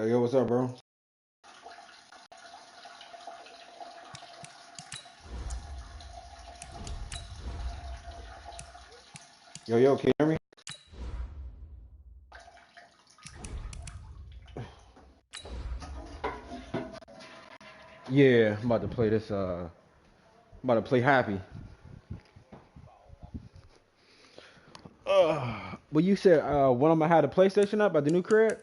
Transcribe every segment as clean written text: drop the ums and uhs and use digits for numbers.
Hey, yo, what's up, bro? Yo, can you hear me? Yeah, I'm about to play this. I'm about to play Happy. Well, you said when I'm gonna have the PlayStation up at the new crib.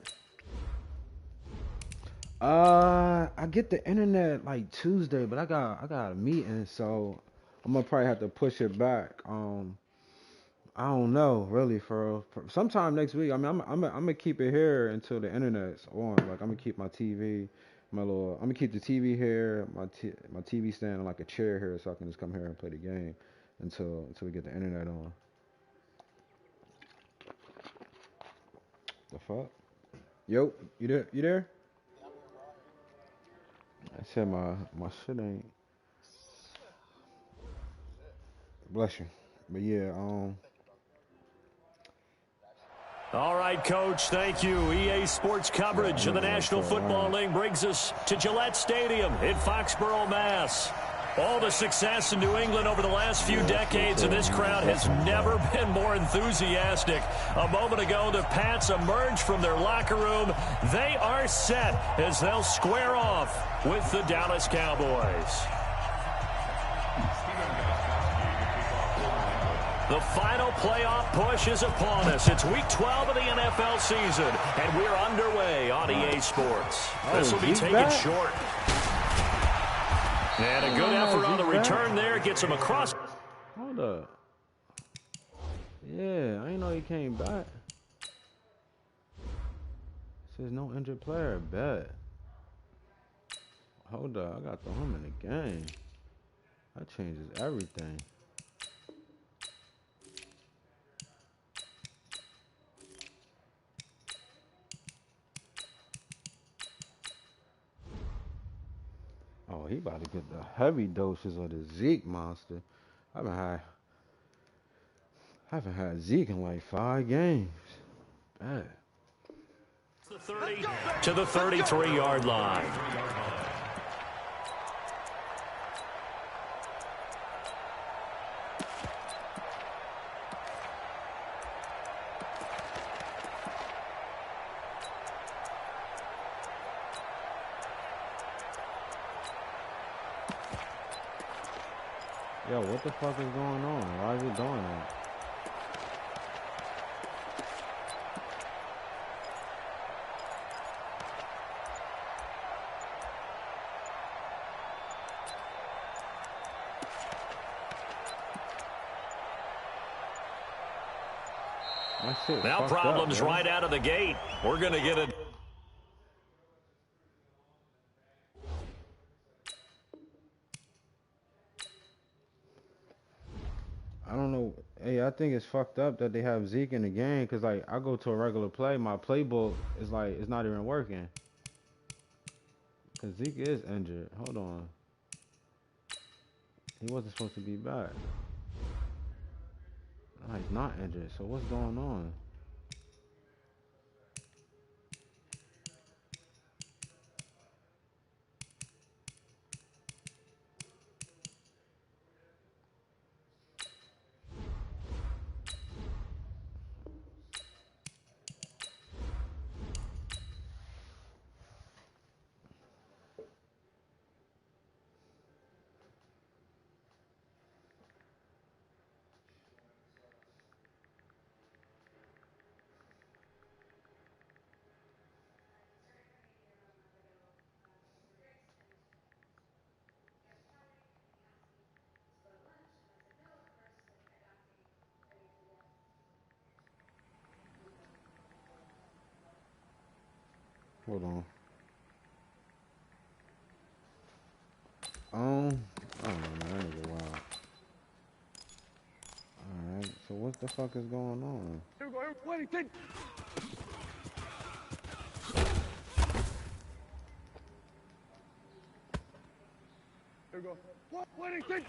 I get the internet like Tuesday, but I got a meeting, so I'm gonna probably have to push it back. I don't know really for sometime next week. I mean, I'm gonna keep it here until the internet's on. Like I'm gonna keep my TV, I'm gonna keep the TV here, my TV stand on like a chair here, so I can just come here and play the game until we get the internet on. The fuck? Yo, you there? You there? I said my shit ain't. Bless you. But yeah, All right, Coach, thank you. EA Sports coverage of the National Football League brings us to Gillette Stadium in Foxborough, Mass. All the success in New England over the last few decades, and this crowd has never been more enthusiastic. A moment ago, the Pats emerged from their locker room. They are set as they'll square off with the Dallas Cowboys. The final playoff push is upon us. It's Week 12 of the NFL season, and we're underway on EA Sports. This will be taken short. And a good effort on the return there. Gets him across. Hold up. Yeah, I didn't know he came back. It says no injured player. Bet. Hold up, I got him in the game. That changes everything. Oh, he about to get the heavy doses of the Zeke monster. I haven't had Zeke in like 5 games. Bad. The 30 to the 33-yard line. Yo, what the fuck is going on? Why is it doing that? Now problems right out of the gate. We're going to get it. I don't know. Hey, I think it's fucked up that they have Zeke in the game because, like, I go to a regular play. My playbook is, like, it's not even working. Because Zeke is injured. Hold on. He wasn't supposed to be back. No, he's not injured. So what's going on? Hold on. I don't know, man. That nigga wild. Alright, so what the fuck is going on? Here we go. What do you think? Here we go. What do you think?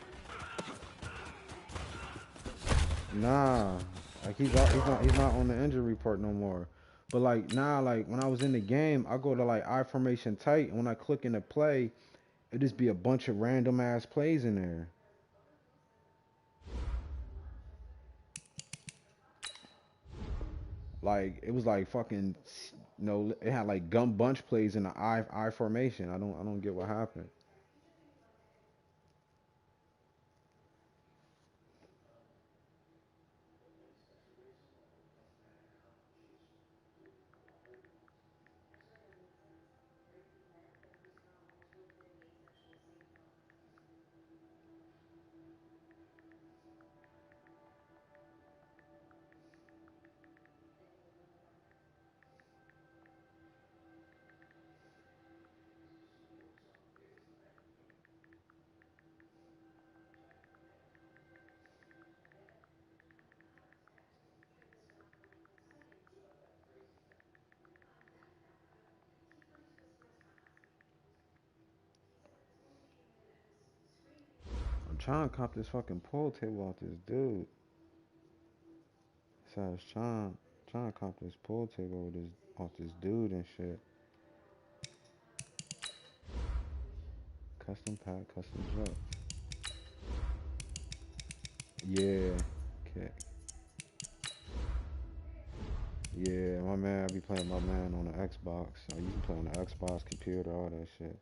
Nah. Like, he's not on the injury report no more. But like now, like when I was in the game, I go to like I formation tight, and when I click into play, it just be a bunch of random ass plays in there. Like it was like fucking, it had like gum bunch plays in the I formation. I don't get what happened. I'm trying to cop this fucking pool table off this dude. So I was trying to cop this pool table with this off this dude and shit. Custom pack, custom jump. Yeah, kick. Yeah, my man, I be playing my man on the Xbox. So you can play on the Xbox computer, all that shit.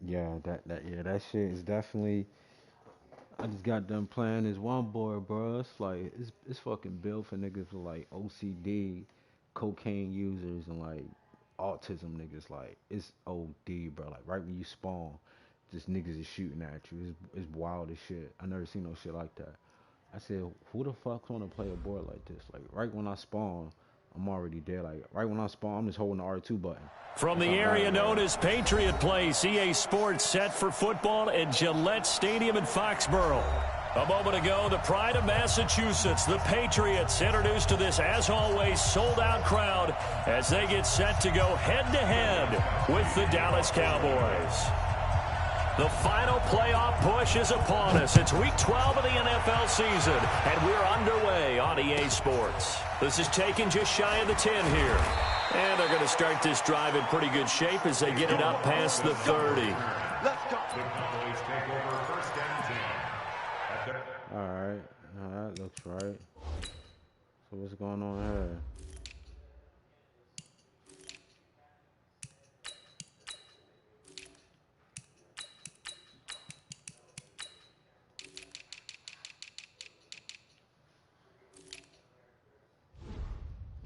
Yeah, that shit is definitely. I just got done playing this one board, bro. It's like it's fucking built for niggas with like OCD, cocaine users, and like autism niggas. Like it's OD, bro. Like right when you spawn, just niggas is shooting at you. It's wild as shit. I never seen no shit like that. I said, who the fuck wanna play a board like this? Like right when I spawn, I'm already dead. Like right when I spawn, I'm just holding the R2 button. From the area known as Patriot Place, EA Sports set for football at Gillette Stadium in Foxborough. A moment ago, the pride of Massachusetts, the Patriots, introduced to this, as always, sold-out crowd as they get set to go head-to-head with the Dallas Cowboys. The final playoff push is upon us. It's Week 12 of the NFL season, and we're underway on EA Sports. This is taken just shy of the 10 here. And they're going to start this drive in pretty good shape as they get it up past the 30. Let's go. Alright, now that looks right. So what's going on here?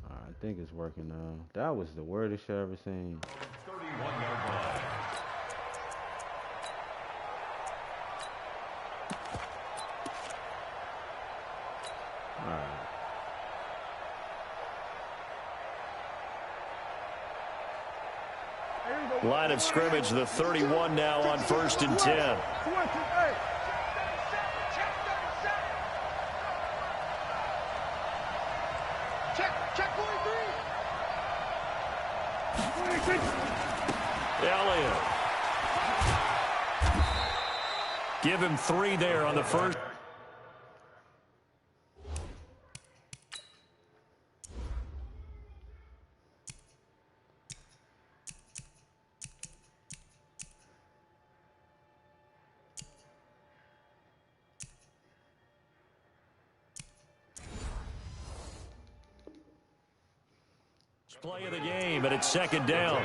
I think it's working now. That was the weirdest shit I ever seen. 31-yard line. Line of scrimmage, the 31 now on 1st and 10. Elliott. Give him 3 there on the first. Play of the game, and it's 2nd down.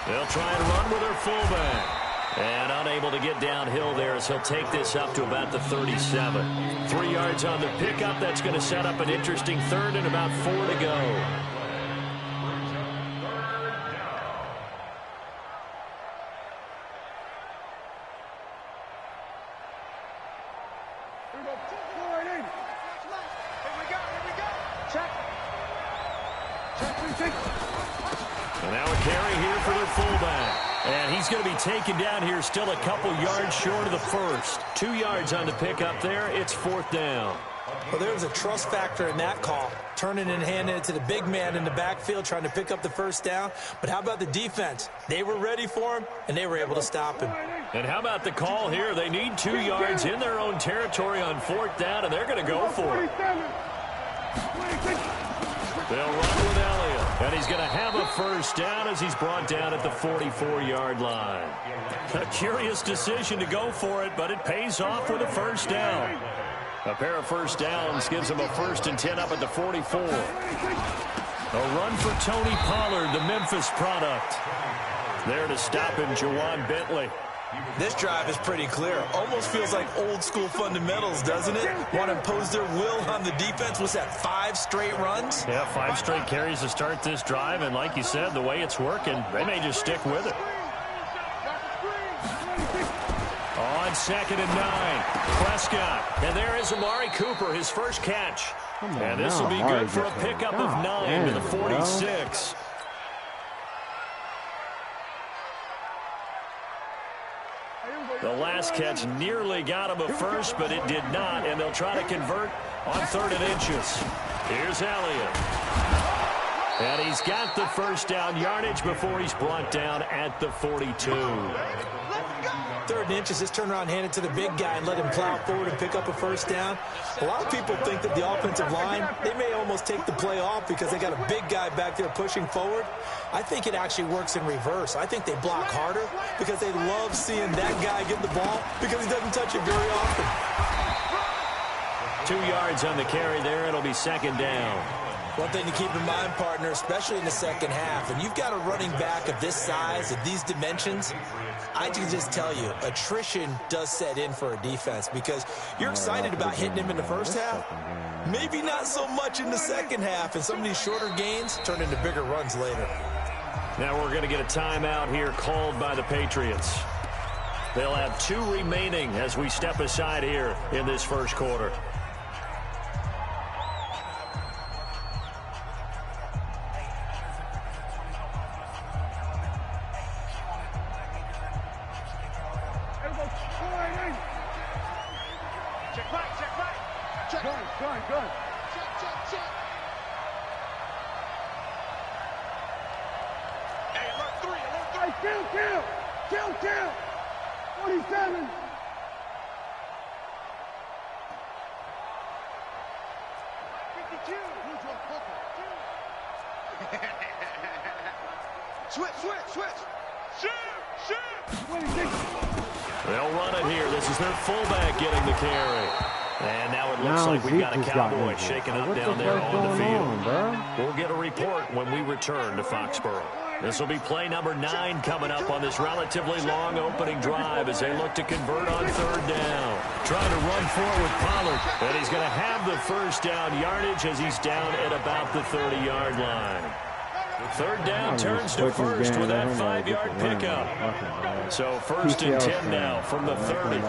They'll try and run with their fullback. And unable to get downhill there as he'll take this up to about the 37. 3 yards on the pickup. That's going to set up an interesting 3rd and about 4 to go. And now a carry here for their fullback. And he he's going to be taken down here, still a couple yards short of the first. 2 yards on the pickup there. It's 4th down. Well, there was a trust factor in that call, turning and handing it to the big man in the backfield, trying to pick up the first down. But how about the defense? They were ready for him, and they were able to stop him. And how about the call here? They need 2 yards in their own territory on 4th down, and they're going to go for it. They'll run with Elliott, and he's going to have a first down as he's brought down at the 44-yard line. A curious decision to go for it, but it pays off with a first down. A pair of first downs gives him a 1st and 10 up at the 44. A run for Tony Pollard, the Memphis product. There to stop him, Jawan Bentley. This drive is pretty clear. Almost feels like old school fundamentals, doesn't it? Want to impose their will on the defense. Was that 5 straight runs? Yeah, 5 straight carries to start this drive, and like you said, the way it's working, they may just stick with it. On 2nd and 9, Prescott. And there is Amari Cooper, his first catch. And this will be good for a pickup of 9 to the 46. The last catch nearly got him a first, but it did not, and they'll try to convert on 3rd and inches. Here's Elliott. And he's got the first down yardage before he's brought down at the 42. 3rd and inches, just turn around, hand it to the big guy, and let him plow forward and pick up a first down. A lot of people think that the offensive line, they may almost take the play off because they got a big guy back there pushing forward. I think it actually works in reverse. I think they block harder because they love seeing that guy get the ball because he doesn't touch it very often. 2 yards on the carry there. It'll be 2nd down. One thing to keep in mind, partner, especially in the second half, and you've got a running back of this size, of these dimensions, I can just tell you, attrition does set in for a defense because you're excited about hitting him in the first half. Maybe not so much in the second half, and some of these shorter gains turn into bigger runs later. Now we're going to get a timeout here called by the Patriots. They'll have 2 remaining as we step aside here in this first quarter. Kill! 47! Switch! Shoot! They'll run it here. This is their fullback getting the carry. And now it looks like we've got a Cowboy shaking up down there on the field. We'll get a report when we return to Foxborough. This will be play number 9 coming up on this relatively long opening drive as they look to convert on 3rd down. Trying to run forward with Pollard, and he's going to have the first down yardage as he's down at about the 30-yard line. 3rd down turns to 1st with that 5-yard pickup. So 1st and 10 now from the 30.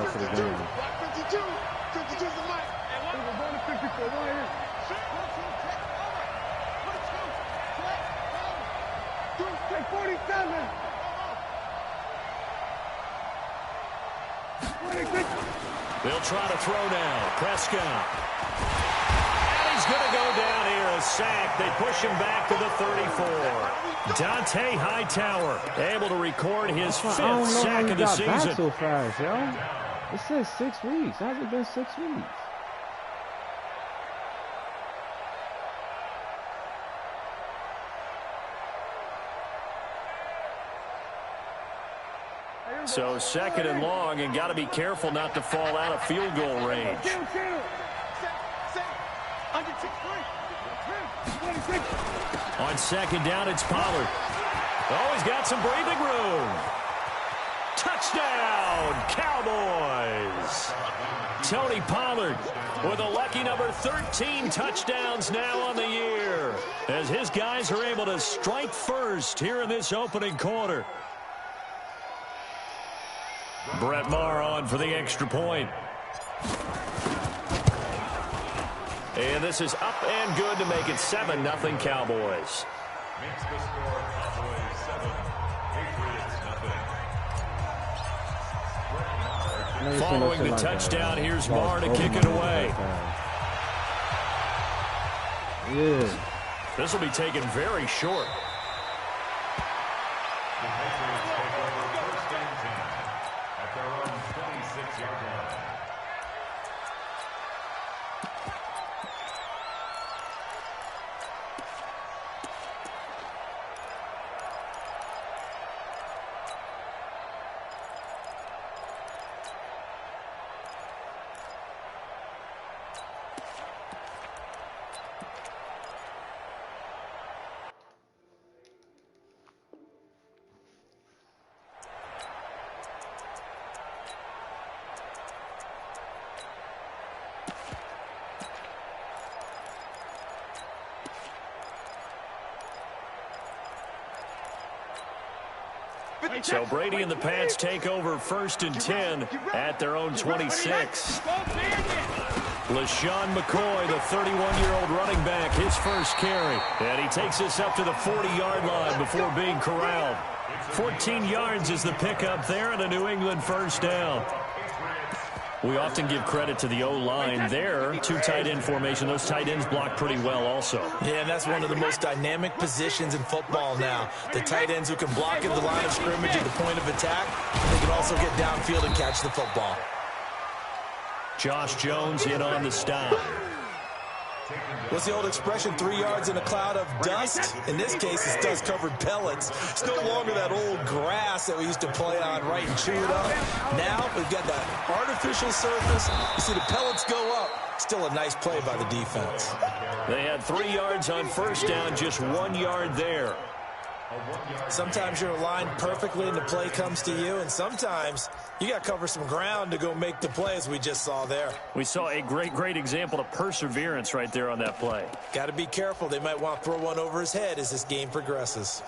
They'll try to throw now. Prescott. And he's going to go down here. A sack. They push him back to the 34. Dante Hightower able to record his 5th sack of the season. So fast, yo. It says 6 weeks. It hasn't been 6 weeks. So 2nd and long, and got to be careful not to fall out of field goal range. On 2nd down, it's Pollard. Oh, he's got some breathing room. Touchdown, Cowboys. Tony Pollard with a lucky number 13 touchdowns now on the year as his guys are able to strike first here in this opening quarter. Brett Maher on for the extra point. And this is up and good to make it 7-0 Cowboys. Makes the score Cowboys 7, Patriots 0. Following the touchdown, here's Marr to kick it away. Yeah. This will be taken very short. The Patriots take over first and 10 at their own 26-yard line. So Brady and the Pats take over first and 10 at their own 26. LaShawn McCoy, the 31-year-old running back, his first carry. And he takes us up to the 40-yard line before being corralled. 14 yards is the pickup there, and a New England first down. We often give credit to the O-line there. Two tight end formation. Those tight ends block pretty well also. Yeah, and that's one of the most dynamic positions in football now. The tight ends who can block at the line of scrimmage at the point of attack. They can also get downfield and catch the football. Josh Jones in on the stop. What's the old expression, 3 yards in a cloud of dust? In this case, it's dust-covered pellets. It's no longer that old grass that we used to play on, right, and chew it up. Now we've got that artificial surface. You see the pellets go up. Still a nice play by the defense. They had 3 yards on first down, just 1 yard there. Sometimes you're aligned perfectly and the play comes to you, and sometimes you got to cover some ground to go make the play, as we just saw there. We saw a great example of perseverance right there on that play. Got to be careful. They might want to throw one over his head as this game progresses.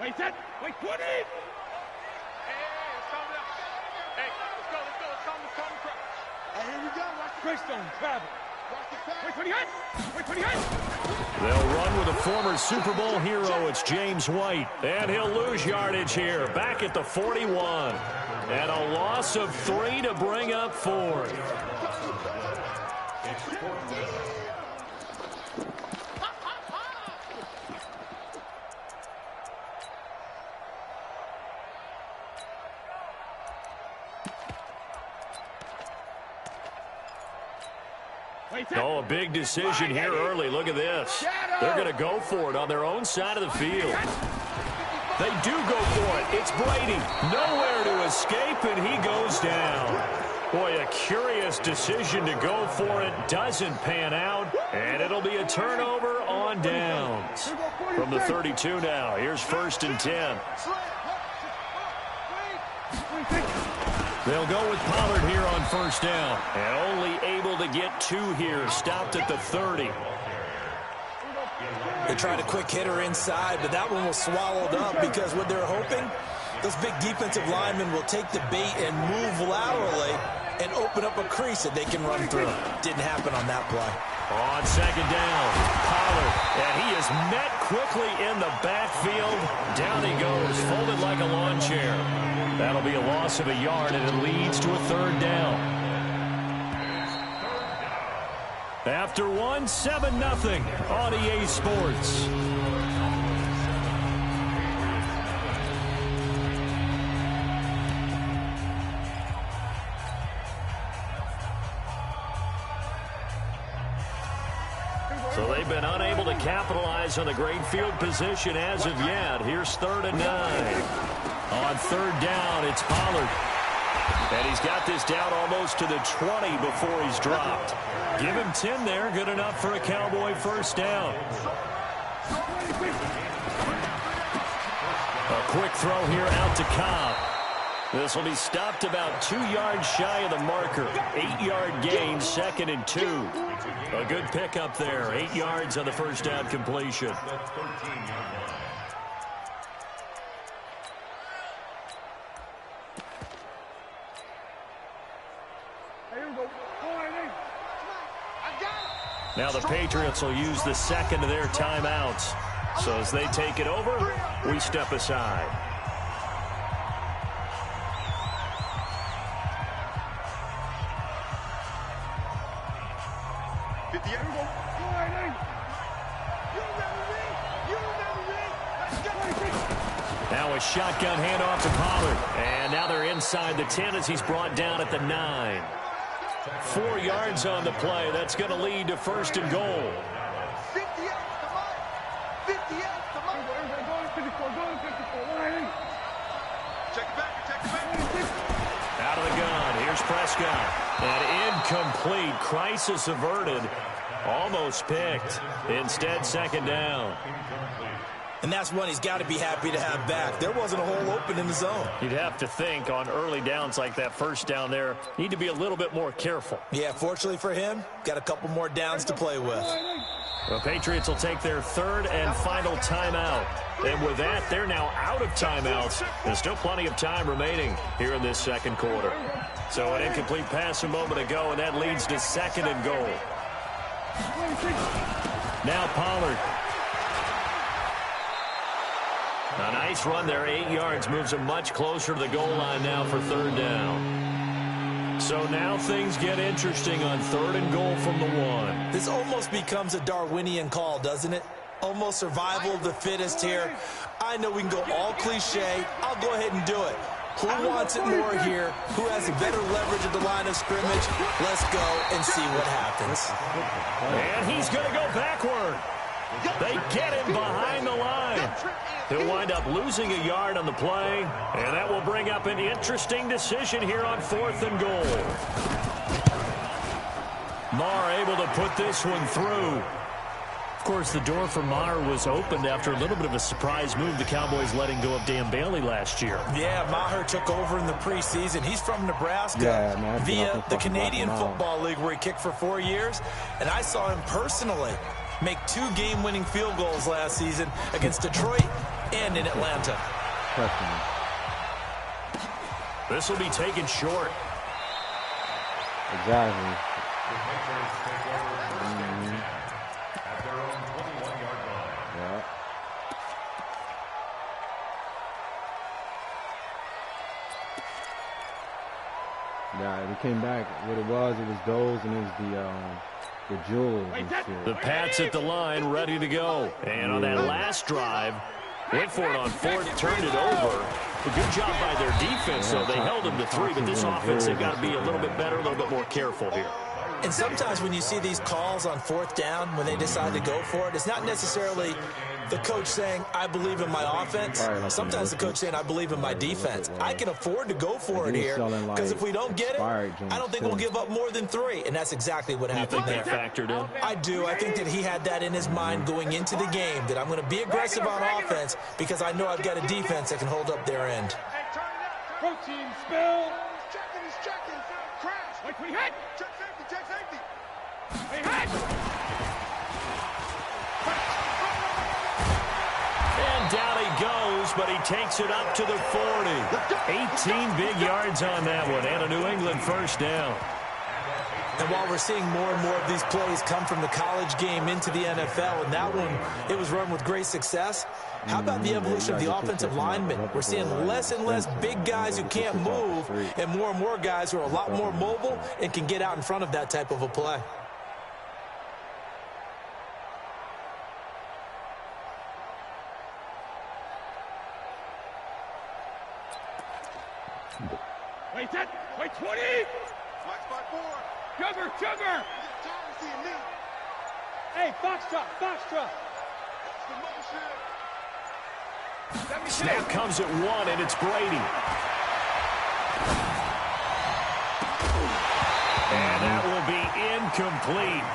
Wait, set. Wait, 20. Hey, calm down. Hey, let's go. Hey, here we go. Watch the Greystone travel. Wait for the hit. Wait for the hit. They'll run with a former Super Bowl hero. It's James White. And he'll lose yardage here. Back at the 41. And a loss of 3 to bring up 4. Oh, a big decision here early. Look at this. They're going to go for it on their own side of the field. They do go for it. It's Brady. Nowhere to escape, and he goes down. Boy, a curious decision to go for it. Doesn't pan out, and it'll be a turnover on downs. From the 32 now, here's first and 10. They'll go with Pollard here on first down. And only able to get 2 here. Stopped at the 30. They tried a quick hitter inside, but that one was swallowed up because what they're hoping, those big defensive linemen will take the bait and move laterally and open up a crease that they can run through. Didn't happen on that play. On second down, Pollard, and he is met quickly in the backfield. Down he goes, folded like a lawn chair. That'll be a loss of a yard, and it leads to a third down. After 7-0 on EA Sports. So they've been unable to capitalize on the great field position as of yet. Here's 3rd and 9. On third down, it's Pollard. And he's got this down almost to the 20 before he's dropped. Give him 10 there. Good enough for a Cowboy first down. A quick throw here out to Cobb. This will be stopped about 2 yards shy of the marker. 8-yard gain, 2nd and 2. A good pickup there. 8 yards on the first down completion. Now the Patriots will use the second of their timeouts. So as they take it over, we step aside. Now a shotgun handoff to Pollard. And now they're inside the 10 as he's brought down at the 9. 4 yards on the play. That's going to lead to 1st and goal. 58, come on. 58, come on. Check it back, check it back. Out of the gun. Here's Prescott. And incomplete. Crisis averted. Almost picked. Instead, 2nd down. And that's one he's got to be happy to have back. There wasn't a hole open in the zone. You'd have to think on early downs like that 1st down there, need to be a little bit more careful. Yeah, fortunately for him, got a couple more downs to play with. The Patriots will take their 3rd and final timeout. And with that, they're now out of timeouts. There's still plenty of time remaining here in this 2nd quarter. So an incomplete pass a moment ago, and that leads to 2nd and goal. Now Pollard. A nice run there, 8 yards, moves him much closer to the goal line now for 3rd down. So now things get interesting on 3rd and goal from the 1. This almost becomes a Darwinian call, doesn't it? Almost survival of the fittest here. I know we can go all cliche. I'll go ahead and do it. Who wants it more here? Who has a better leverage at the line of scrimmage? Let's go and see what happens. And he's going to go backward. They get him behind the line. He'll wind up losing a yard on the play, and that will bring up an interesting decision here on 4th and goal. Maher able to put this one through. Of course, the door for Maher was opened after a little bit of a surprise move. The Cowboys letting go of Dan Bailey last year. Yeah, Maher took over in the preseason. He's from Nebraska via the Canadian Football League where he kicked for 4 years. And I saw him personally make 2 game-winning field goals last season against Detroit and in Atlanta. This will be taken short. Exactly. Yeah, we came back. What it was those, and it was the jewels and shit. The Pats at the line, ready to go. And on that last drive, went for it on 4th, turned it over. A good job by their defense, so they held them to 3. But this offense, they've got to be a little bit better, a little bit more careful here. And sometimes when you see these calls on 4th down, when they decide to go for it, it's not necessarily the coach saying, I believe in my offense. Sometimes the coach saying, I believe in my defense. I can afford to go for it here because if we don't get it, I don't think we'll give up more than 3. And that's exactly what happened there. You think that factored in? I do. I think that he had that in his mind going into the game, that I'm going to be aggressive on offense because I know I've got a defense that can hold up their end. Protein spill. He's checking. Crash. Wait, he hit. Check safety. He hit. And down he goes, but he takes it up to the 40. 18 big yards on that one, and a New England 1st down. And while we're seeing more and more of these plays come from the college game into the NFL, and that one, it was run with great success, how about the evolution of the offensive linemen? We're seeing less and less big guys who can't move and more guys who are a lot more mobile and can get out in front of that type of a play. Wait, 20! Mike spot 4. Sugar! Hey, Foxtrot! Snap comes at 1, and it's Brady. And that will be incomplete.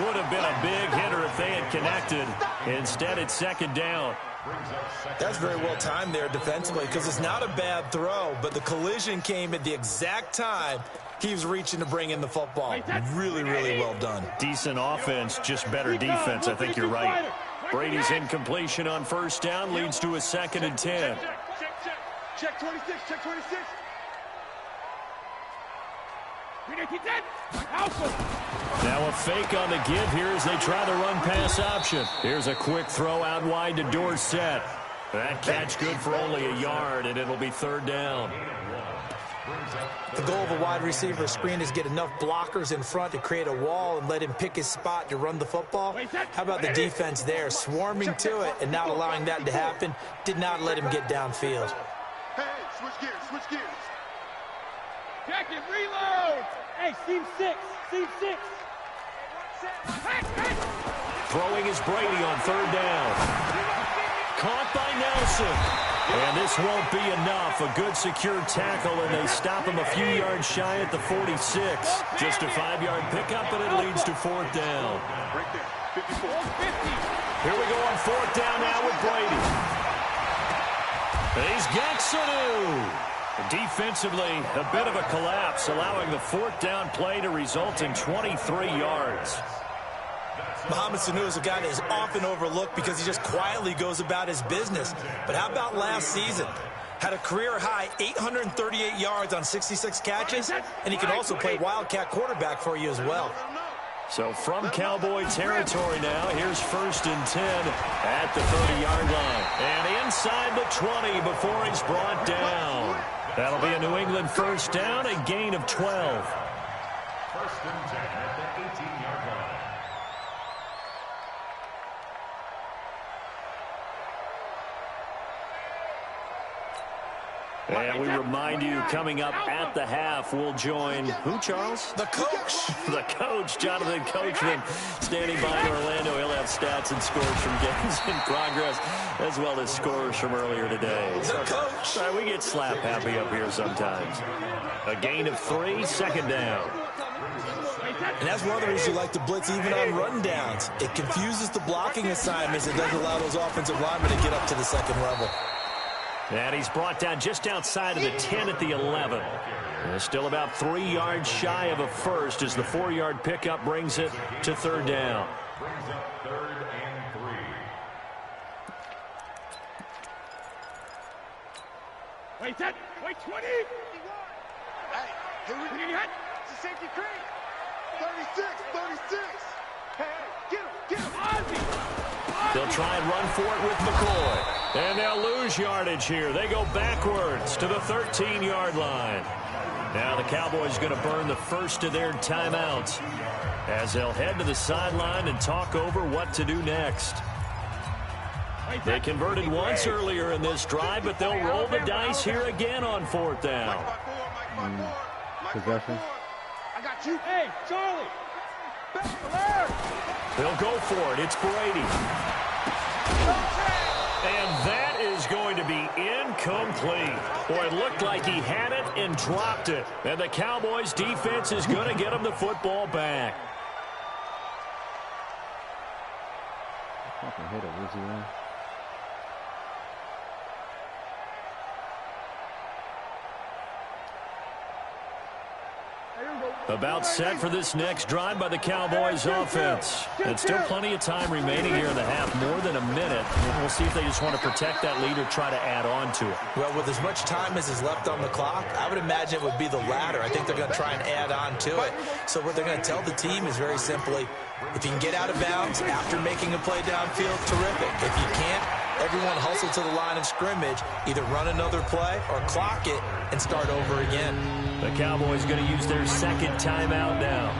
Would have been a big hitter if they had connected. Instead, it's 2nd down. That's very well timed there defensively because it's not a bad throw, but the collision came at the exact time he was reaching to bring in the football. Really well done. Decent offense, just better defense. I think you're right. Brady's incompletion on 1st down leads to a 2nd and 10. Check 26. Now a fake on the give here as they try the run-pass option. Here's a quick throw out wide to Dorsett. That catch good for only a yard, and it'll be 3rd down. The goal of a wide receiver screen is get enough blockers in front to create a wall and let him pick his spot to run the football. How about the defense there, swarming to it and not allowing that to happen? Did not let him get downfield. Hey, switch gears, switch gears. Jacket, reload! Hey, seam 6, seam 6. Throwing is Brady on third down. Caught by Nelson. And this won't be enough. A good secure tackle, and they stop him a few yards shy at the 46. Just a 5-yard pickup, and it leads to fourth down. Right there, 54. Here we go on fourth down now with Brady. He's got Sanu. Defensively, a bit of a collapse, allowing the fourth down play to result in 23 yards. Mohamed Sanu is a guy that is often overlooked because he just quietly goes about his business. But how about last season? Had a career-high 838 yards on 66 catches, and he can also play Wildcat quarterback for you as well. So from Cowboy territory now, here's 1st and 10 at the 30-yard line. And inside the 20 before he's brought down. That'll be a New England first down, a gain of 12. 1st and 10 at the 18-yard line. And we remind you, coming up at the half, we'll join who, Charles? The coach. The coach, Jonathan Coachman, standing by in Orlando. He'll have stats and scores from games in progress, as well as scores from earlier today. The coach. We get slap happy up here sometimes. A gain of 3, 2nd down. And that's one of the reasons you like to blitz even on run downs. It confuses the blocking assignments. It doesn't allow those offensive linemen to get up to the second level. And he's brought down just outside of the 10 at the 11. And still about 3 yards shy of a first as the 4-yard pickup brings it to 3rd down. Brings up 3rd and 3. Wait, that. Wait, 20. Hey, here we go. It's a safety cream. 36, 36. Hey, get him, Ozzy. They'll try and run for it with McCoy. And they'll lose yardage here. They go backwards to the 13-yard line. Now the Cowboys going to burn the first of their timeouts as they'll head to the sideline and talk over what to do next. They converted once earlier in this drive, but they'll roll the dice here again on 4th down. Possession. I got you. Hey, Charlie. They'll go for it. It's Brady. And that is going to be incomplete. Boy, it looked like he had it and dropped it. And the Cowboys defense is going to get him the football back. Fucking hit it, was he in? About set for this next drive by the Cowboys offense. And still plenty of time remaining here in the half, more than a minute. We'll see if they just want to protect that lead or try to add on to it. Well, with as much time as is left on the clock, I would imagine it would be the latter. I think they're going to try and add on to it. So what they're going to tell the team is very simply, if you can get out of bounds after making a play downfield, terrific. If you can't, everyone hustle to the line of scrimmage, either run another play or clock it and start over again. The Cowboys going to use their 2nd timeout now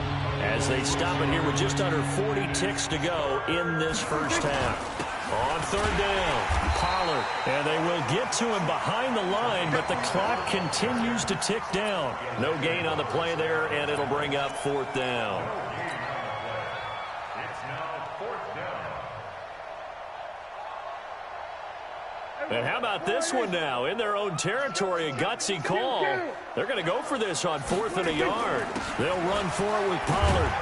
as they stop it here with just under 40 ticks to go in this first half. On 3rd down, Pollard, and they will get to him behind the line, but the clock continues to tick down. No gain on the play there, and it'll bring up 4th down. It's now 4th down. And how about this one now? In their own territory, a gutsy call. They're going to go for this on 4th and a yard. They'll run for it with Pollard.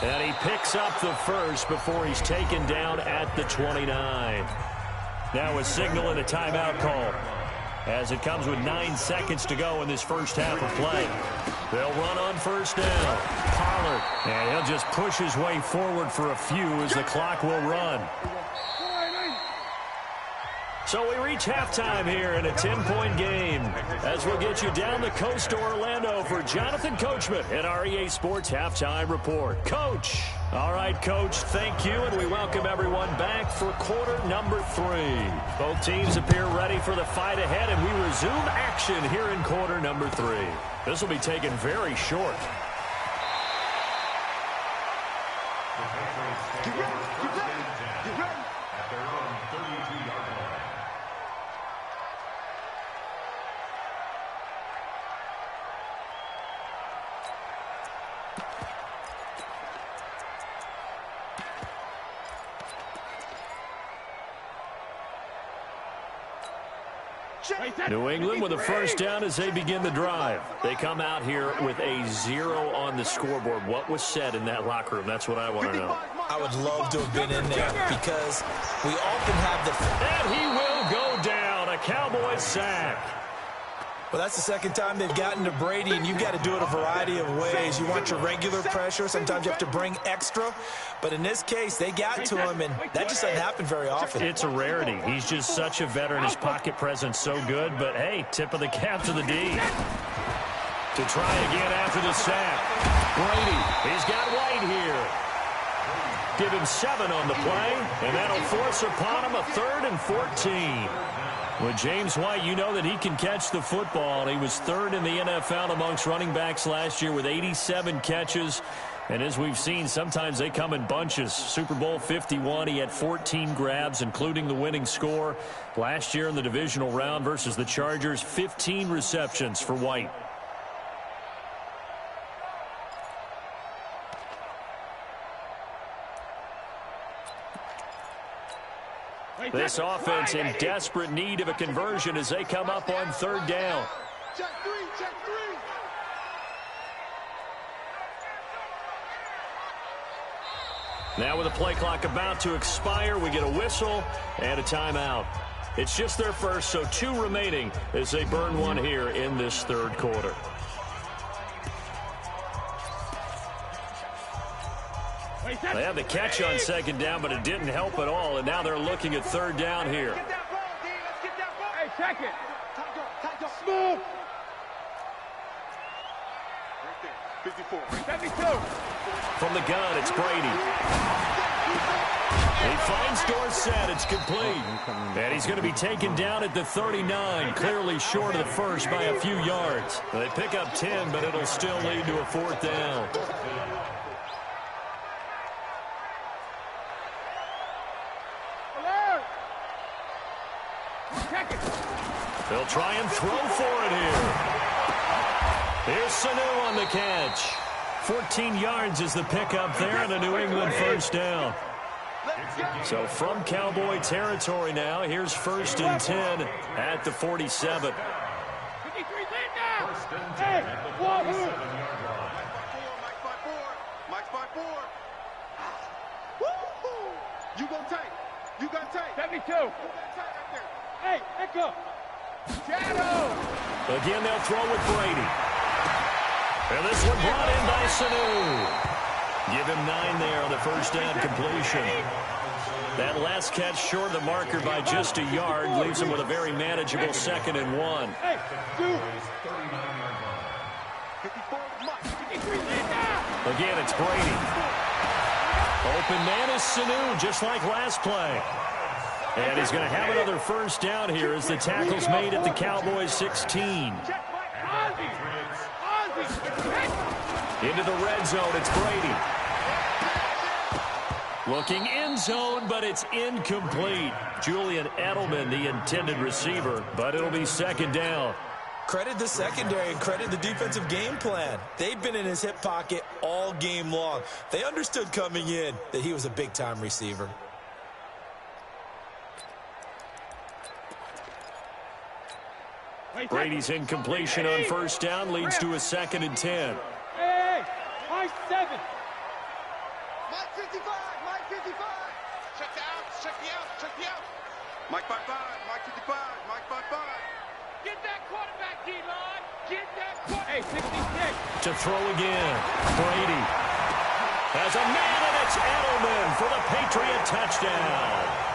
And he picks up the first before he's taken down at the 29. Now a signal and a timeout call as it comes with 9 seconds to go in this first half of play. They'll run on 1st down. Pollard. And he'll just push his way forward for a few as the clock will run. So we reach halftime here in a 10-point game as we'll get you down the coast to Orlando for Jonathan Coachman at our EA Sports Halftime Report. Coach. All right, Coach, thank you, and we welcome everyone back for quarter number 3. Both teams appear ready for the fight ahead, and we resume action here in quarter number 3. This will be taken very short. Get ready, get ready, get ready. At their own 32-yard line. New England with a first down as they begin the drive. They come out here with a 0 on the scoreboard. What was said in that locker room? That's what I want to know. I would love to have been in there because we often have the... And he will go down. A Cowboys sack. Well, that's the second time they've gotten to Brady, and you've got to do it a variety of ways. You want your regular pressure. Sometimes you have to bring extra. But in this case, they got to him, and that just doesn't happen very often. It's a rarity. He's just such a veteran. His pocket presence so good. But, hey, tip of the cap to the D. To try again after the sack. Brady, he's got White here. Give him 7 on the play, and that'll force upon him a 3rd and 14. With James White, you know that he can catch the football. He was 3rd in the NFL amongst running backs last year with 87 catches. And as we've seen, sometimes they come in bunches. Super Bowl 51, he had 14 grabs, including the winning score. Last year in the divisional round versus the Chargers, 15 receptions for White. This offense in desperate need of a conversion as they come up on 3rd down. Check 3, check 3. Now with the play clock about to expire, we get a whistle and a timeout. It's just their first, so 2 remaining as they burn one here in this 3rd quarter. They had the catch on 2nd down, but it didn't help at all, and now they're looking at 3rd down here. Get that ball, D. Let's get that ball. Hey, check it. Tight up. Smooth. Right there. 54. 72. From the gun, it's Brady. He finds Dorsett. It's complete. And he's going to be taken down at the 39, clearly short of the first by a few yards. They pick up 10, but it'll still lead to a 4th down. They'll try and throw for it here. Here's Sanu on the catch. 14 yards is the pickup there and a New England first down. So from Cowboy territory now, here's 1st and 10 at the 47. Hey, Mike's by 4. You go tight. You got tight. 72. You got tight right there. Hey, pick up. Shadow. Again, they'll throw with Brady. And this one brought in by Sanu. Give him 9 there on the first down completion. That last catch short of the marker by just a yard leaves him with a very manageable 2nd and 1. Hey, dude. 54, Mike. Again, it's Brady. Open man is Sanu, just like last play. And he's going to have another first down here as the tackle's made at the Cowboys 16. Into the red zone, it's Brady. Looking end zone, but it's incomplete. Julian Edelman, the intended receiver, but it'll be 2nd down. Credit the secondary and credit the defensive game plan. They've been in his hip pocket all game long. They understood coming in that he was a big-time receiver. Brady's incompletion on first down leads to a 2nd and 10. Hey, Mike 7. Mike 55. Mike 55. Check the out. Check the out. Check the out. Mike by 5. Mike 55. Mike by 5. Get that quarterback, D-line. Get that quarterback. Hey, 66. To throw again. Brady has a man, and it's Edelman for the Patriot touchdown.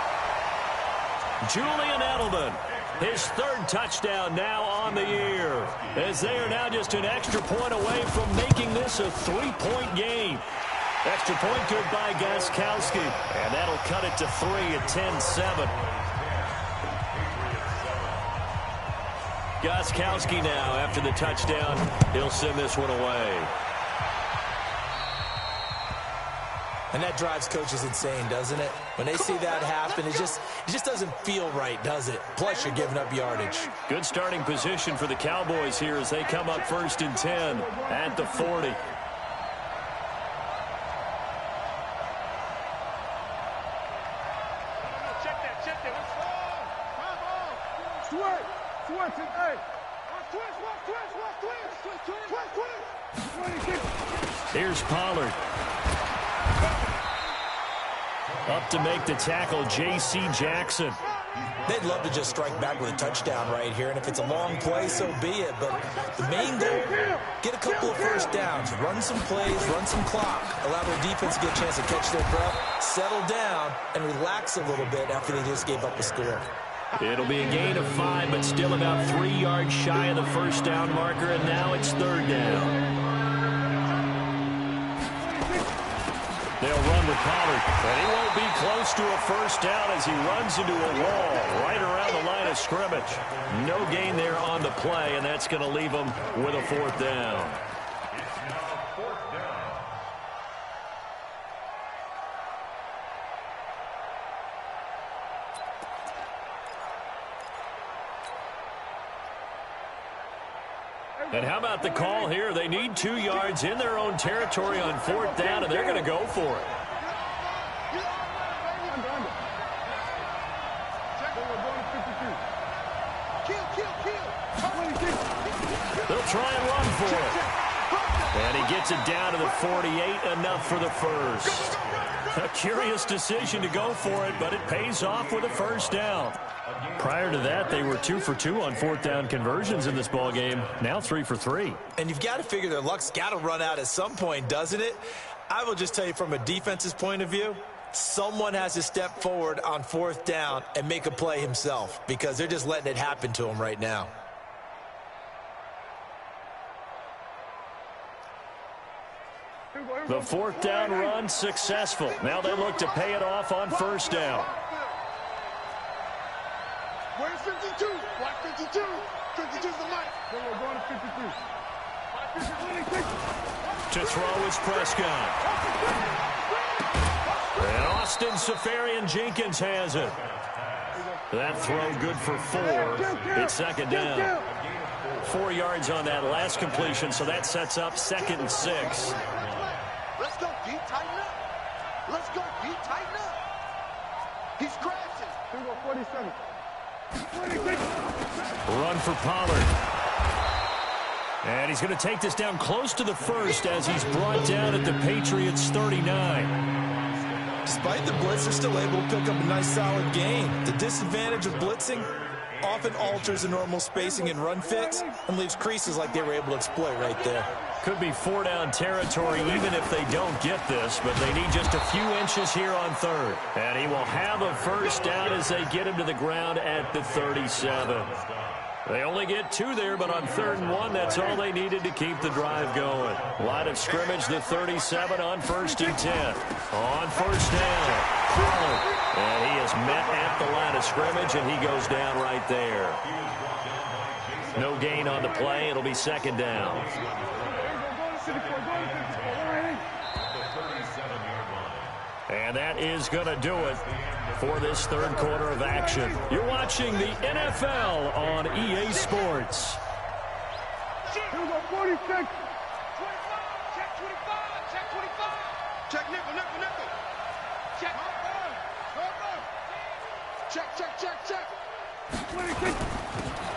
Julian Edelman, his third touchdown now on the year, as they are now just an extra point away from making this a 3-point game. Extra point good by Gostkowski, and that'll cut it to 3 at 10-7. Gostkowski now, after the touchdown, he'll send this one away. And that drives coaches insane, doesn't it? When they see that happen, it just doesn't feel right, does it? Plus, you're giving up yardage. Good starting position for the Cowboys here as they come up 1st and 10 at the 40. Here's Pollard. Up to make the tackle, J.C. Jackson. They'd love to just strike back with a touchdown right here, and if it's a long play, so be it. But the main goal, get a couple of first downs, run some plays, run some clock, allow their defense to get a chance to catch their breath, settle down, and relax a little bit after they just gave up a score. It'll be a gain of 5, but still about 3 yards shy of the first down marker, and now it's 3rd down. They'll run with Pollard, and he won't be close to a first down as he runs into a wall right around the line of scrimmage. No gain there on the play, and that's going to leave him with a 4th down. And how about the call here? They need 2 yards in their own territory on 4th down, and they're going to go for it. They'll try and run for it. And he gets it down to the 48, enough for the first. A curious decision to go for it, but it pays off with a first down. Prior to that, they were 2 for 2 on 4th down conversions in this ball game. Now 3 for 3. And you've got to figure their luck's got to run out at some point, doesn't it? I will just tell you from a defense's point of view, someone has to step forward on 4th down and make a play himself because they're just letting it happen to him right now. The 4th down run successful. Now they look to pay it off on 1st down. Where's 52? Black 52. 52's the light. We're going to 52. To throw is Prescott. And Austin Seferian-Jenkins has it. That throw good for 4. It's 2nd down. 4 yards on that last completion, so that sets up 2nd and 6. Let's go deep, tighten up. Let's go deep, tighten up. He's crashing. 47. Run for Pollard. And he's going to take this down close to the first as he's brought down at the Patriots' 39. Despite the blitz, they're still able to pick up a nice solid gain. The disadvantage of blitzing often alters the normal spacing and run fits and leaves creases like they were able to exploit right there. Could be 4-down territory even if they don't get this, but they need just a few inches here on 3rd. And he will have a first down as they get him to the ground at the 37. They only get 2 there, but on 3rd and 1, that's all they needed to keep the drive going. Line of scrimmage, the 37 on 1st and 10. On 1st down, Pollard. And he is met at the line of scrimmage, and he goes down right there. No gain on the play. It'll be 2nd down. And that is going to do it for this 3rd quarter of action. You're watching the NFL on EA Sports. Here we go, 46. 25, check 25, check 25. Check nickel, nickel, nickel. Check. Check. 26.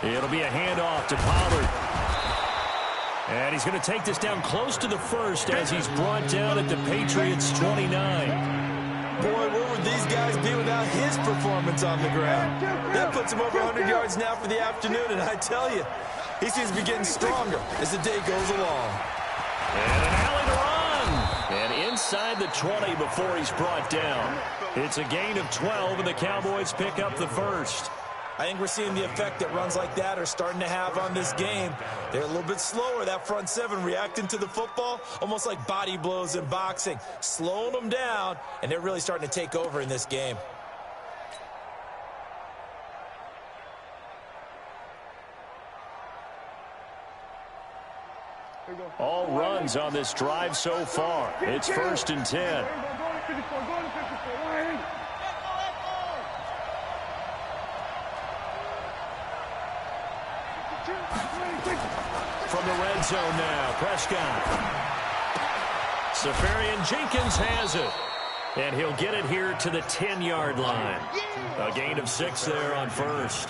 It'll be a handoff to Pollard. And he's going to take this down close to the first as he's brought down at the Patriots' 29. Boy, where would these guys be without his performance on the ground? That puts him over 100 yards now for the afternoon, and I tell you, he seems to be getting stronger as the day goes along. And an alley to run. And inside the 20 before he's brought down. It's a gain of 12, and the Cowboys pick up the first. I think we're seeing the effect that runs like that are starting to have on this game. They're a little bit slower, that front seven, reacting to the football, almost like body blows in boxing, slowing them down, and they're really starting to take over in this game. All runs on this drive so far. It's 1st and 10. From the red zone now, Prescott. Safarian Jenkins has it. And he'll get it here to the 10-yard line. A gain of 6 there on first.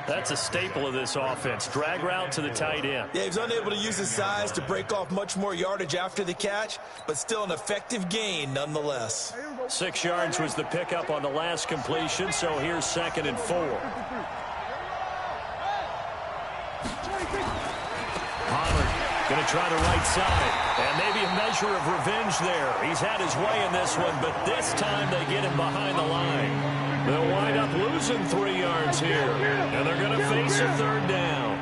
That's a staple of this offense. Drag route to the tight end. Yeah, he was unable to use his size to break off much more yardage after the catch, but still an effective gain nonetheless. 6 yards was the pickup on the last completion, so here's 2nd and 4. Pollard going to try the right side, and maybe a measure of revenge there. He's had his way in this one, but this time they get him behind the line. They'll wind up losing 3 yards here, and they're going to face a 3rd down.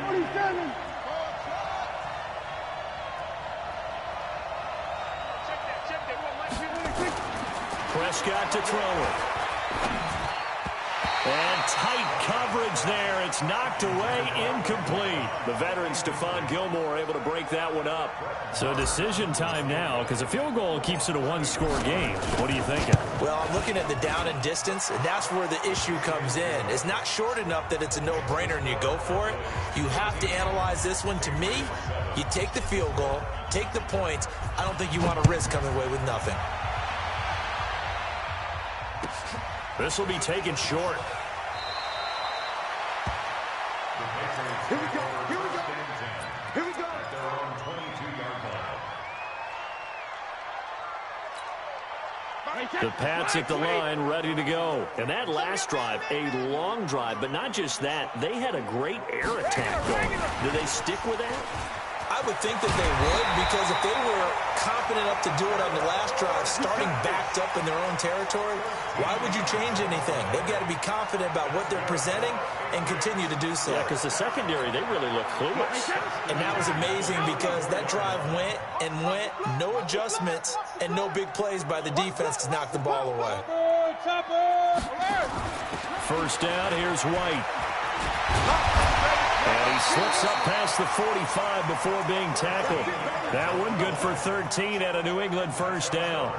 Prescott to throw it. And tight coverage there. It's knocked away, incomplete. The veteran Stephon Gilmore able to break that one up. So decision time now, because a field goal keeps it a 1-score game. What are you thinking? Well, I'm looking at the down and distance, and that's where the issue comes in. It's not short enough that it's a no-brainer and you go for it. You have to analyze this one. To me, you take the field goal, take the points. I don't think you want to risk coming away with nothing. This will be taken short. Here we go. Here we go. Here we go. At their own 22-yard line. The Pats at the line, ready to go. And that last drive, a long drive, but not just that. They had a great air attack going. Do they stick with that? I would think that they would, because if they were confident enough to do it on the last drive, starting backed up in their own territory, why would you change anything? They've got to be confident about what they're presenting and continue to do so. Yeah, because the secondary, they really look clueless. And that was amazing because that drive went and went, no adjustments and no big plays by the defense to knock the ball away. First down, here's White. And he slips up past the 45 before being tackled. That one good for 13 at a New England first down.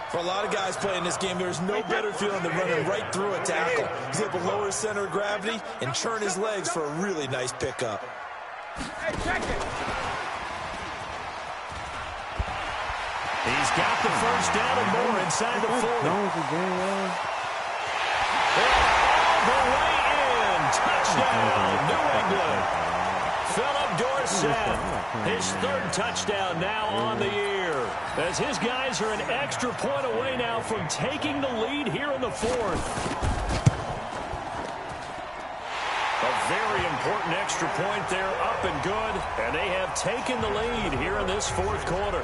For a lot of guys playing this game, there's no better feeling than running right through a tackle. He's able to lower his center of gravity and turn his legs for a really nice pickup. He's got the first down and more inside the 40. All the way in. Touchdown, New England. Philip Dorsett, his 3rd touchdown now on the year, as his guys are an extra point away now from taking the lead here in the 4th. A very important extra point there, up and good, and they have taken the lead here in this 4th quarter.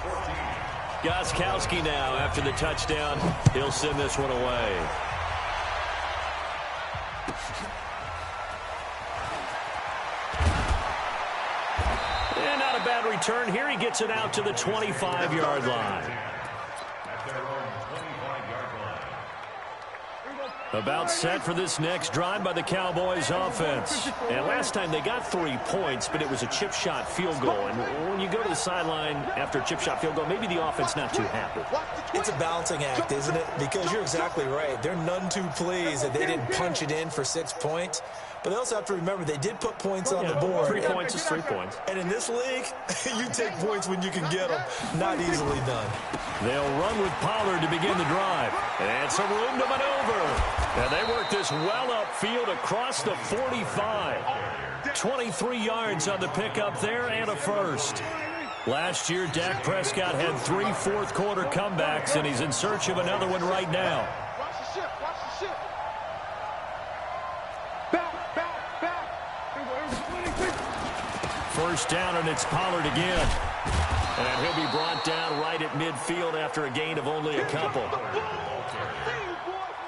Gostkowski now, after the touchdown, he'll send this one away. And not a bad return here. He gets it out to the 25-yard line. About set for this next drive by the Cowboys offense. And last time they got 3 points, but it was a chip shot field goal. And when you go to the sideline after a chip shot field goal, maybe the offense not too happy. It's a balancing act, isn't it? Because you're exactly right. They're none too pleased that they didn't punch it in for 6 points. But they also have to remember they did put points on the board. 3 points is 3 points. And in this league, you take points when you can get them. Not easily done. They'll run with Pollard to begin the drive. And some room to maneuver. And they work this well upfield across the 45. 23 yards on the pickup there and a first. Last year, Dak Prescott had 3 fourth-quarter comebacks, and he's in search of another one right now. First down, and it's Pollard again. And he'll be brought down right at midfield after a gain of only a couple.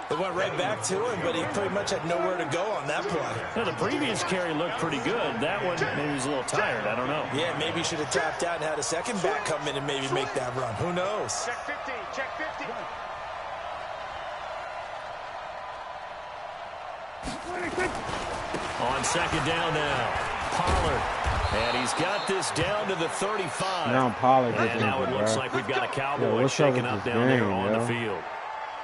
It went right back to him, but he pretty much had nowhere to go on that play. Now, the previous carry looked pretty good. That one, maybe he was a little tired. I don't know. Yeah, maybe he should have tapped out and had a second back come in and maybe make that run. Who knows? Check 50. Check 50. On second down now, Pollard. And he's got this down to the 35. Now Pollard gets And now it injured, looks bro. like we've got a Cowboy what's up shaking with up this down there game, on yo? the field.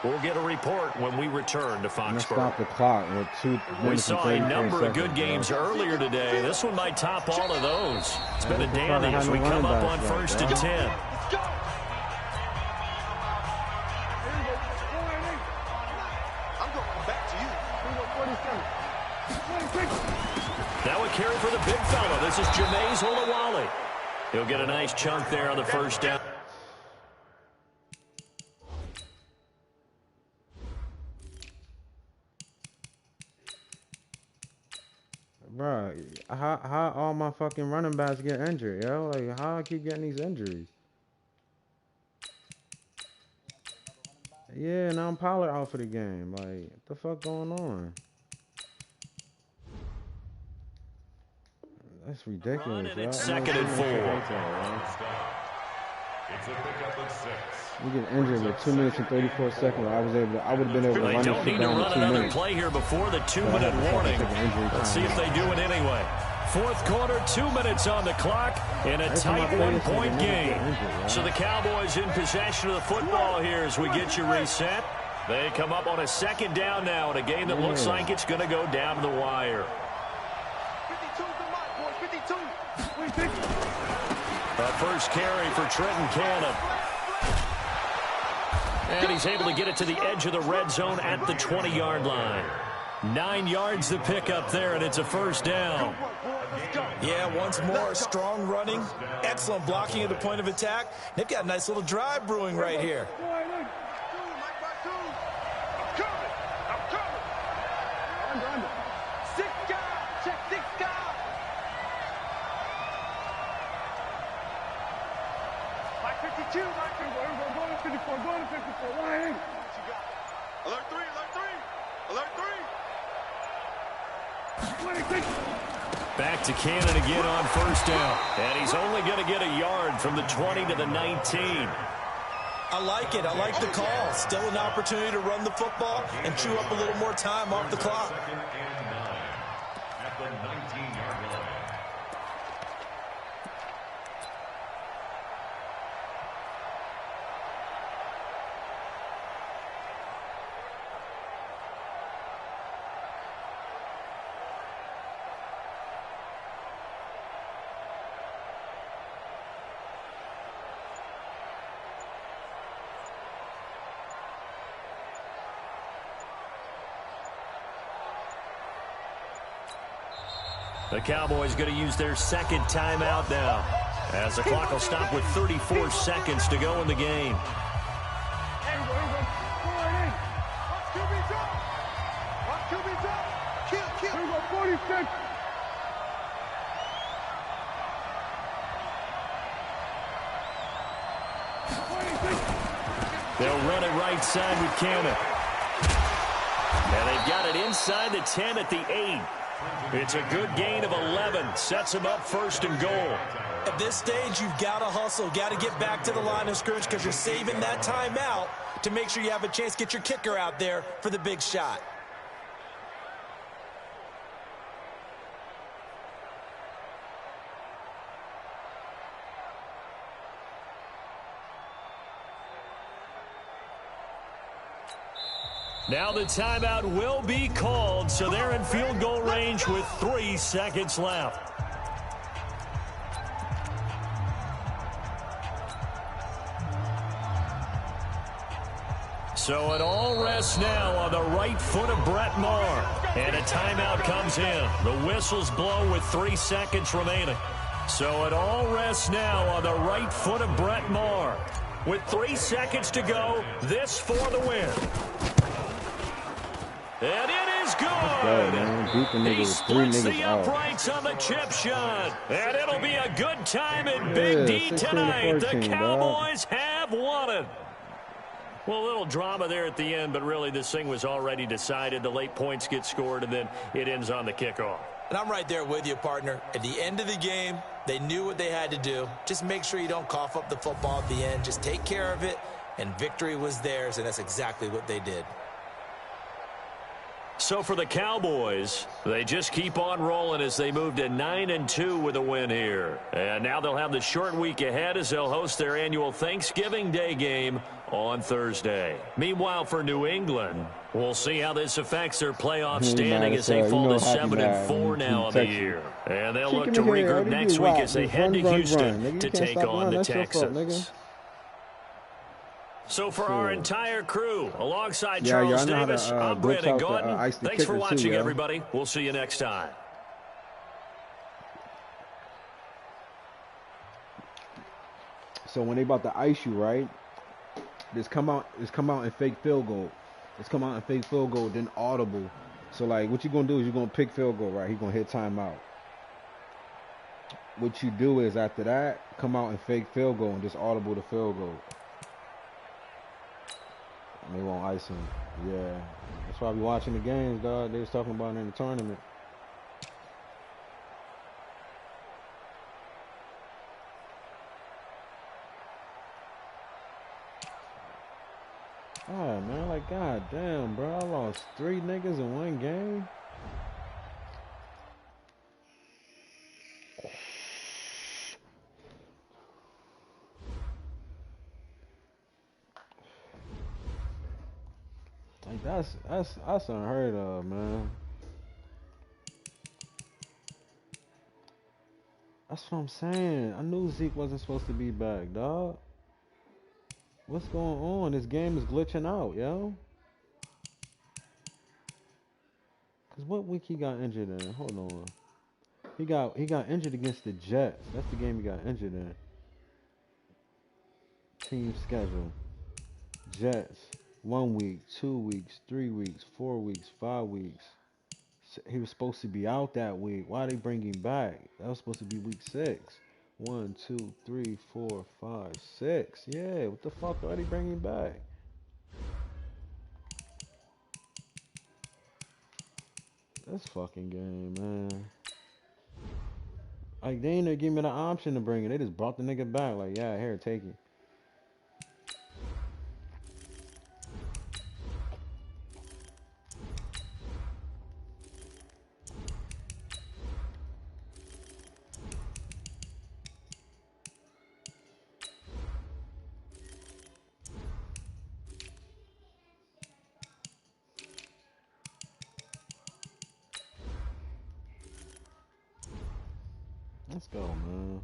We'll get a report when we return to Let's Foxborough. stop the clock with 2 We minutes and saw a 34 number of seconds, good games bro. earlier today. This one might top all of those. It's been a They probably dandy as had we no come running up on backs right 1st there. and 10. Let's go. I'm going back to you. Now a carry for the big fella. This is Jameis Olawale. He'll get a nice chunk there on the first down. Bro, how all my fucking running backs get injured, yo? Like, how I keep getting these injuries? Yeah, now I'm Pollard out for the game. Like, what the fuck going on? That's ridiculous, And yo. it's I never second and seen that shit 4. like that, yo. It's a pickup of 6. We get injured with 2 minutes and 34 seconds. I would have been able to They run this don't shit need to down run in 2 another minutes. play here before the 2-minute But I warning. took an injury Let's see if they do it anyway. Fourth quarter, 2 minutes on the clock in a Every time I tight play this nigga, one-point niggas game. get injured, yo. So the Cowboys in possession of the football here as we get you reset. They come up on a second down now in a game that looks like it's going to go down to the wire. 52's the mark, boys. 52. The first carry for Trenton Cannon. And he's able to get it to the edge of the red zone at the 20-yard line. 9 yards to pick up there, and it's a first down. Yeah, once more, strong running, excellent blocking at the point of attack. They've got a nice little drive brewing right here. I'm coming. Under. 6 guys. Check 6 guys. Mike 52. Mike 54. Go to 54. Go to 54. Line. Alert 3. Alert 3. Alert 3. 26. Back to Cannon again on first down. And he's only going to get a yard from the 20 to the 19. I like it. I like the call. Still an opportunity to run the football and chew up a little more time off the clock. Second and 9 at the 19-yard line. The Cowboys going to use their second timeout now, as the clock will stop with 34 seconds to go in the game. Here we go. Watch QB drop. Watch QB drop. Kill. Here we go. 46. They'll run it right side with Cannon. And they've got it inside the 10 at the 8. It's a good gain of 11. Sets them up first and goal. At this stage, you've got to hustle, got to get back to the line of scrimmage because you're saving that timeout to make sure you have a chance to get your kicker out there for the big shot. Now the timeout will be called, so they're in field goal range with 3 seconds left. So it all rests now on the right foot of Brett Maher. And a timeout comes in. The whistles blow with 3 seconds remaining. So it all rests now on the right foot of Brett Maher. With 3 seconds to go, this for the win. And it is good. go, man. Beat the nigga He with 3 splits niggas the out. uprights on the chip shot. And it'll be a good time at Big Yeah, D 16 to tonight. 14, The dog. Cowboys have won it. Well, a little drama there at the end, but really this thing was already decided. The late points get scored, and then it ends on the kickoff. And I'm right there with you, partner. At the end of the game, they knew what they had to do. Just make sure you don't cough up the football at the end. Just take care of it, and victory was theirs, and that's exactly what they did. So for the Cowboys, they just keep on rolling as they move to 9-2 with a win here. And now they'll have the short week ahead as they'll host their annual Thanksgiving Day game on Thursday. Meanwhile, for New England, we'll see how this affects their playoff standing as they fall to 7-4 now on the year. And they'll look to regroup next week as they head to Houston to take on the Texans. So for our entire crew, alongside Charles Davis, I'm Brandon Gaudin. Thanks for watching, everybody. We'll see you next time. So when they about to ice you, right? Just come out and fake field goal. Just come out and fake field goal, then audible. So like, what you gonna do is you're gonna pick field goal, right? He's gonna hit timeout. What you do is after that, come out and fake field goal and just audible the field goal. And they won't ice him. Yeah. That's why I be watching the games, dog. They was talking about it in the tournament. Ah, man, like, god damn, bro. I lost 3 niggas in one game. Like, that's unheard of, man. That's what I'm saying. I knew Zeke wasn't supposed to be back, dog. What's going on? This game is glitching out, yo. Cause what week he got injured in? Hold on. He got injured against the Jets. That's the game he got injured in. Team schedule. Jets. 1 week, 2 weeks, 3 weeks, 4 weeks, 5 weeks. He was supposed to be out that week. Why they bring him back? That was supposed to be week 6. 1, 2, 3, 4, 5, 6. Yeah, what the fuck? Why they bring him back? This fucking game, man. Like, they ain't even give me the option to bring it. They just brought the nigga back. Like, yeah, here, take it. Let's go, man.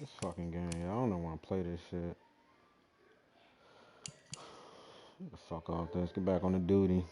This fucking game. I don't know want to play this shit. Get the fuck off this. Get back on the duty.